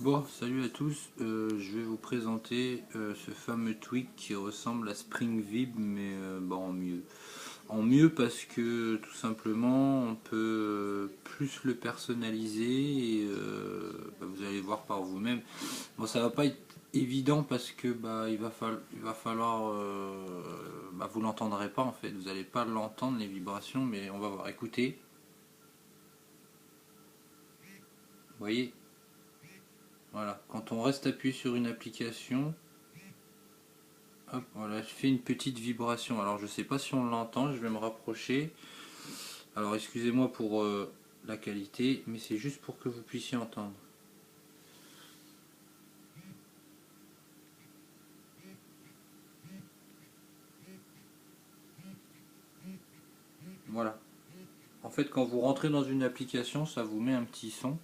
Bon, salut à tous, je vais vous présenter ce fameux tweak qui ressemble à Spring Vib mais bon, en mieux. En mieux parce que tout simplement on peut plus le personnaliser et vous allez voir par vous-même. Bon, ça va pas être évident parce que il va falloir vous l'entendrez pas en fait, vous n'allez pas l'entendre les vibrations, mais on va voir. Écoutez, vous voyez. Voilà, quand on reste appuyé sur une application, hop, voilà, je fais une petite vibration. Alors je sais pas si on l'entend, je vais me rapprocher. Alors excusez-moi pour la qualité, mais c'est juste pour que vous puissiez entendre. Voilà. En fait, quand vous rentrez dans une application, ça vous met un petit son.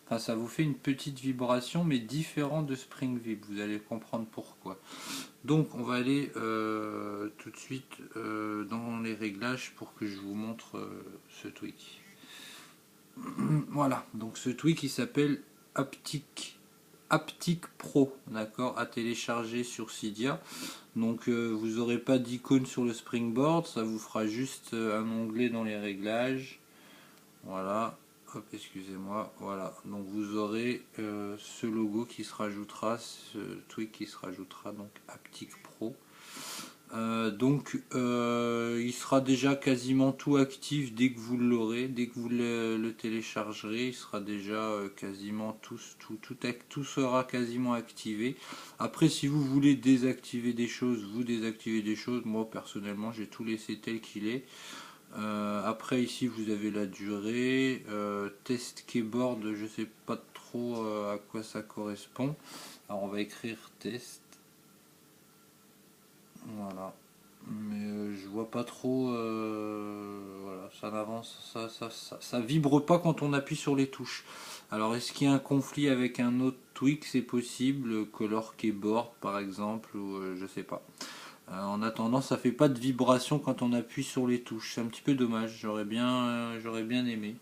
Enfin, ça vous fait une petite vibration, mais différente de Spring Vib. Vous allez comprendre pourquoi. Donc, on va aller tout de suite dans les réglages pour que je vous montre ce tweak. Voilà, donc ce tweak il s'appelle Haptic Pro, d'accord, à télécharger sur Cydia. Donc vous n'aurez pas d'icône sur le Springboard, ça vous fera juste un onglet dans les réglages. Voilà, hop, excusez-moi, voilà. Donc vous aurez ce logo qui se rajoutera, ce tweak qui se rajoutera, donc Haptic Pro. Il sera déjà quasiment tout actif dès que vous l'aurez, dès que vous le téléchargerez, il sera déjà quasiment tout sera quasiment activé. Après, si vous voulez désactiver des choses, vous désactivez des choses. Moi personnellement, j'ai tout laissé tel qu'il est. Après ici vous avez la durée, test keyboard, je sais pas trop à quoi ça correspond. Alors on va écrire test. Voilà, mais je vois pas trop. Voilà, ça n'avance, ça vibre pas quand on appuie sur les touches. Alors, est-ce qu'il y a un conflit avec un autre tweak? C'est possible, Color Keyboard par exemple, ou je sais pas. En attendant, ça fait pas de vibration quand on appuie sur les touches. C'est un petit peu dommage. J'aurais bien aimé.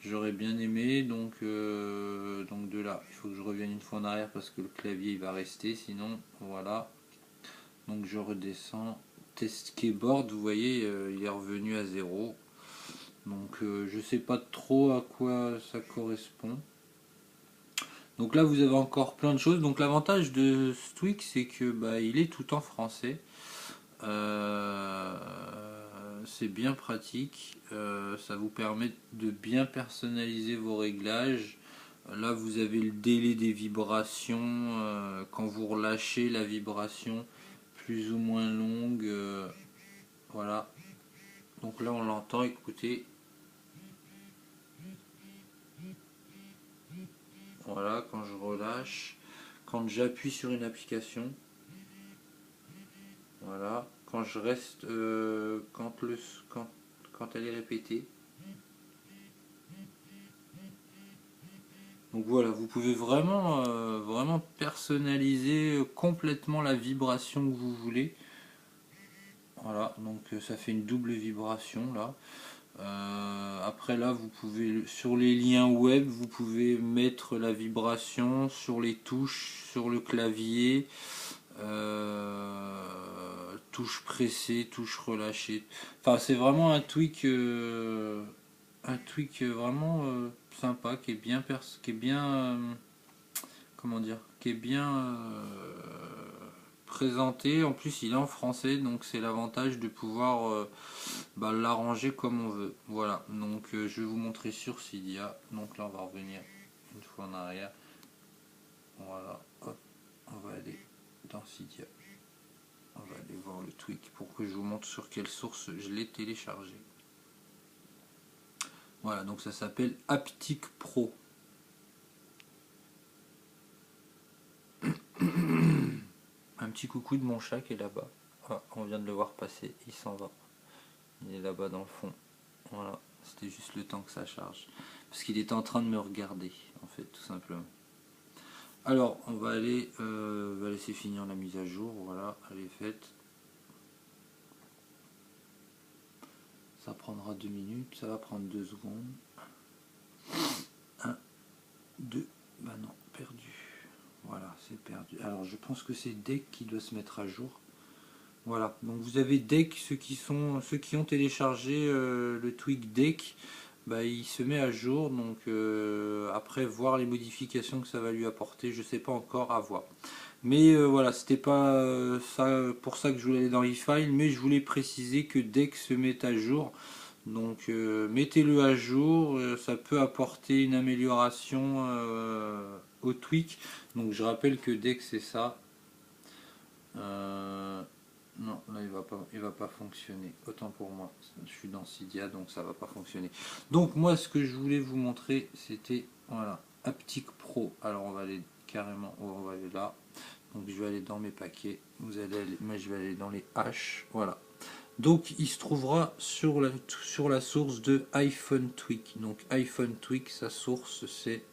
J'aurais bien aimé. Donc de là, il faut que je revienne une fois en arrière parce que le clavier il va rester. Sinon, voilà. Donc je redescends, test keyboard, vous voyez, il est revenu à 0. Donc je sais pas trop à quoi ça correspond. Donc là vous avez encore plein de choses. Donc l'avantage de ce tweak c'est que il est tout en français. Euh, c'est bien pratique. Ça vous permet de bien personnaliser vos réglages. Là vous avez le délai des vibrations. Quand vous relâchez la vibration plus ou moins longue. Voilà. Donc là on l'entend, écoutez. Voilà, quand je relâche. Quand j'appuie sur une application. Voilà. Quand je reste. Quand elle est répétée. Donc voilà, vous pouvez vraiment personnaliser complètement la vibration que vous voulez. Voilà, donc ça fait une double vibration là. Après là, vous pouvez sur les liens web, vous pouvez mettre la vibration sur les touches, sur le clavier, touche pressée, touche relâchée. Enfin, c'est vraiment un tweak vraiment sympa, qui est bien, comment dire, qui est bien présenté. En plus, il est en français, donc c'est l'avantage de pouvoir l'arranger comme on veut. Voilà, donc je vais vous montrer sur Cydia. Donc là, on va revenir une fois en arrière. Voilà, hop, on va aller dans Cydia. On va aller voir le tweak pour que je vous montre sur quelle source je l'ai téléchargé. Voilà, donc ça s'appelle Haptic Pro. Un petit coucou de mon chat qui est là-bas. Ah, on vient de le voir passer, il s'en va. Il est là-bas dans le fond. Voilà, c'était juste le temps que ça charge. Parce qu'il était en train de me regarder, en fait, tout simplement. Alors, on va aller va laisser finir la mise à jour. Voilà, elle est faite. Ça prendra 2 minutes, ça va prendre 2 secondes. 1, 2, bah non, perdu. c'est perdu. Alors je pense que c'est Deck qui doit se mettre à jour. Voilà, donc vous avez Deck, ceux qui ont téléchargé le tweak Deck, bah, il se met à jour. Donc après voir les modifications que ça va lui apporter, je sais pas encore, à voir. Mais voilà, c'était pas ça pour ça que je voulais aller dans e-file, mais je voulais préciser que Deck se met à jour. Donc mettez-le à jour, ça peut apporter une amélioration au tweak. Donc je rappelle que Deck c'est ça. Non, là il va pas fonctionner. Autant pour moi, je suis dans Cydia, donc ça va pas fonctionner. Donc moi, ce que je voulais vous montrer, c'était voilà, Haptic Pro. Alors on va aller carrément, on va aller là. Donc je vais aller dans mes paquets. Vous allez aller, moi je vais aller dans les H. Voilà. Donc il se trouvera sur la source de iPhone Tweak. Donc iPhone Tweak, sa source c'est,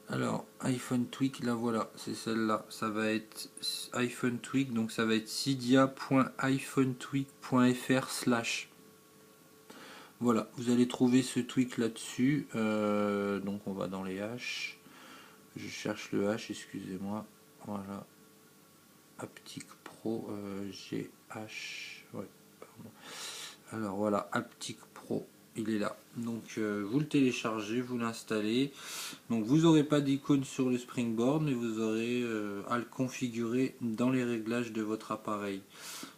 alors iPhone Tweak, là voilà, c'est celle-là. Ça va être iPhone Tweak, donc ça va être cydia.iphonetweak.fr/. Voilà, vous allez trouver ce tweak là-dessus. Donc on va dans les H. Je cherche le H, excusez-moi. Voilà. Haptic Pro GH. Ouais, pardon. Alors voilà, Haptic Pro, il est là. Donc vous le téléchargez, vous l'installez. Donc vous n'aurez pas d'icône sur le Springboard, mais vous aurez à le configurer dans les réglages de votre appareil.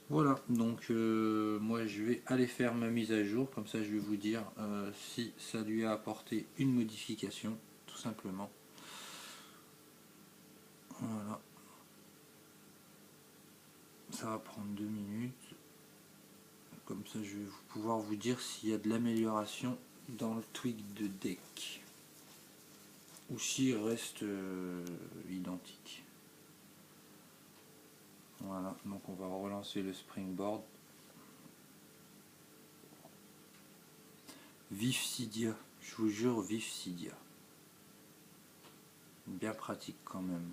Voilà, donc moi je vais aller faire ma mise à jour, comme ça je vais vous dire si ça lui a apporté une modification, tout simplement. Voilà. Ça va prendre 2 minutes. Comme ça je vais pouvoir vous dire s'il y a de l'amélioration dans le tweak de Deck. Ou s'il reste identique. Voilà, donc on va relancer le Springboard. Vive Cydia, je vous jure, vive Cydia. Bien pratique quand même.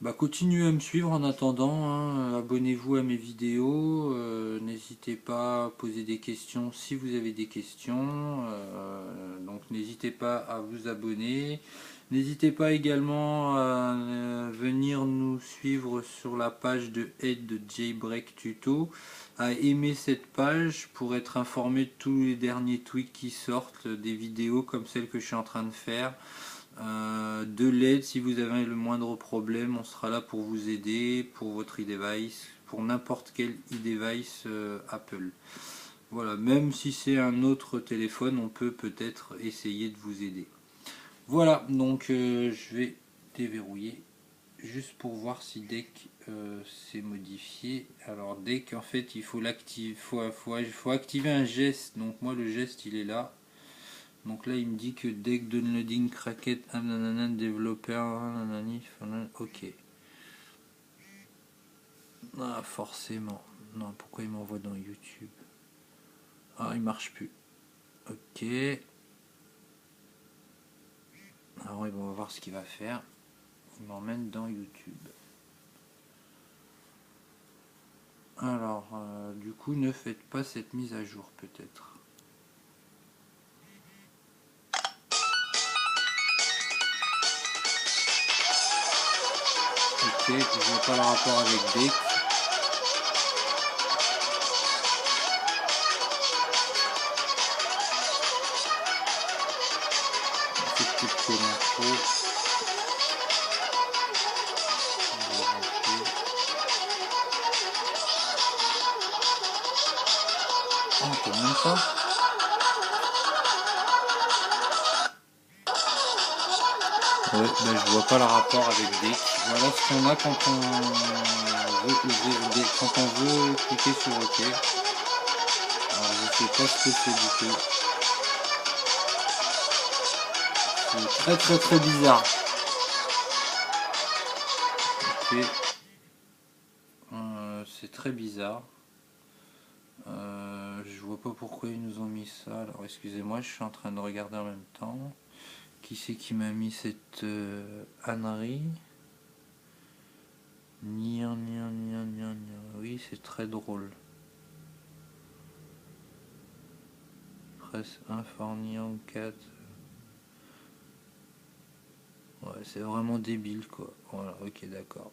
Bah, continuez à me suivre en attendant, hein. Abonnez-vous à mes vidéos, n'hésitez pas à poser des questions si vous avez des questions, donc n'hésitez pas à vous abonner, n'hésitez pas également à venir nous suivre sur la page de aide de Jailbreak Tuto, à aimer cette page pour être informé de tous les derniers tweets qui sortent, des vidéos comme celle que je suis en train de faire. De l'aide si vous avez le moindre problème, on sera là pour vous aider, pour votre e-device, pour n'importe quel e-device Apple. Voilà, même si c'est un autre téléphone, on peut peut-être essayer de vous aider. Voilà, donc je vais déverrouiller juste pour voir si Deck s'est modifié. Alors Deck, en fait, il faut l'activer, faut activer un geste. Donc moi le geste il est là. Donc là il me dit que Deck downloading cracket développeur ok. Ah forcément. Non, pourquoi il m'envoie dans YouTube? Ah il marche plus. Ok. Alors on va voir ce qu'il va faire. Il m'emmène dans YouTube. Alors du coup ne faites pas cette mise à jour peut-être. Ok, je vois pas le rapport avec Deck. C'est peut-être que l'info. Oh, quand même pas. Ouais, ben je vois pas le rapport avec Deck. Voilà ce qu'on a quand on veut cliquer sur OK. Alors je sais pas ce que c'est du tout. C'est très bizarre. Ok. C'est très bizarre. Je vois pas pourquoi ils nous ont mis ça. Alors excusez-moi, je suis en train de regarder en même temps. Qui c'est qui m'a mis cette ânerie? Oui, c'est très drôle. Presse 1 Fornian 4. Ouais, c'est vraiment débile quoi. Voilà, ok, d'accord.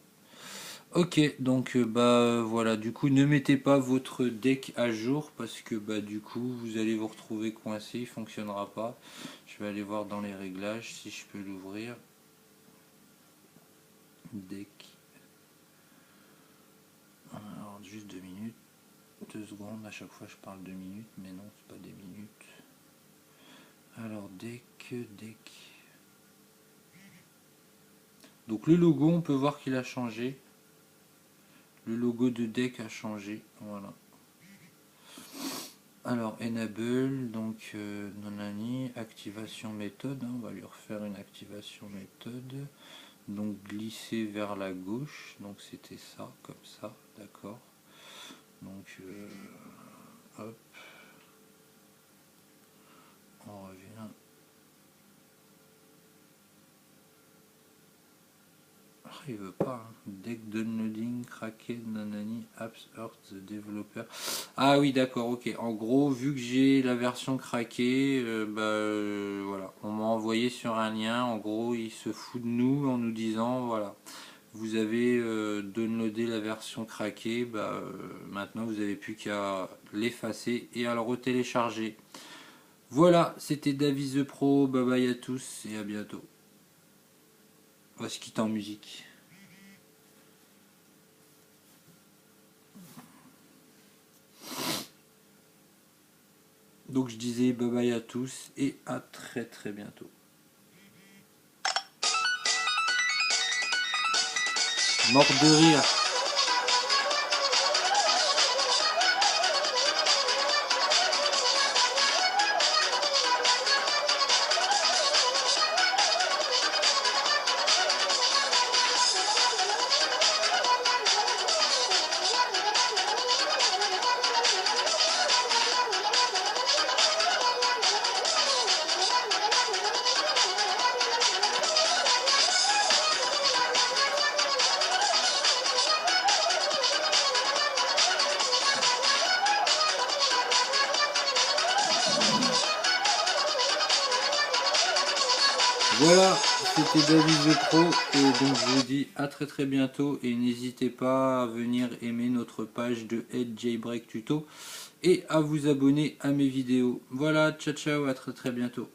Ok, donc voilà, du coup ne mettez pas votre deck à jour parce que du coup vous allez vous retrouver coincé, il fonctionnera pas. Je vais aller voir dans les réglages si je peux l'ouvrir. Deck. Alors juste 2 minutes, 2 secondes, à chaque fois je parle 2 minutes, mais non c'est pas des minutes. Alors deck. Donc le logo on peut voir qu'il a changé. Le logo de deck a changé, voilà. Alors enable, donc nonani, activation méthode, hein, on va lui refaire une activation méthode. Donc glisser vers la gauche, donc c'était ça, comme ça, d'accord. Donc hop, on revient. Ah, il veut pas, hein. Deck downloading, craqué, nanani, apps hurt the developer. Ah oui, d'accord, ok. En gros, vu que j'ai la version craquée, voilà, on m'a envoyé sur un lien. En gros, il se fout de nous en nous disant, voilà, vous avez downloadé la version craquée, maintenant vous n'avez plus qu'à l'effacer et à le retélécharger. Voilà, c'était David the Pro. Bye bye à tous et à bientôt. On va se quitter en musique. Donc je disais bye bye à tous et à très très bientôt. Mort de rire. Voilà, c'était David the Pro et donc je vous dis à très très bientôt et n'hésitez pas à venir aimer notre page de Ed Jailbreak Tuto et à vous abonner à mes vidéos. Voilà, ciao ciao, à très très bientôt.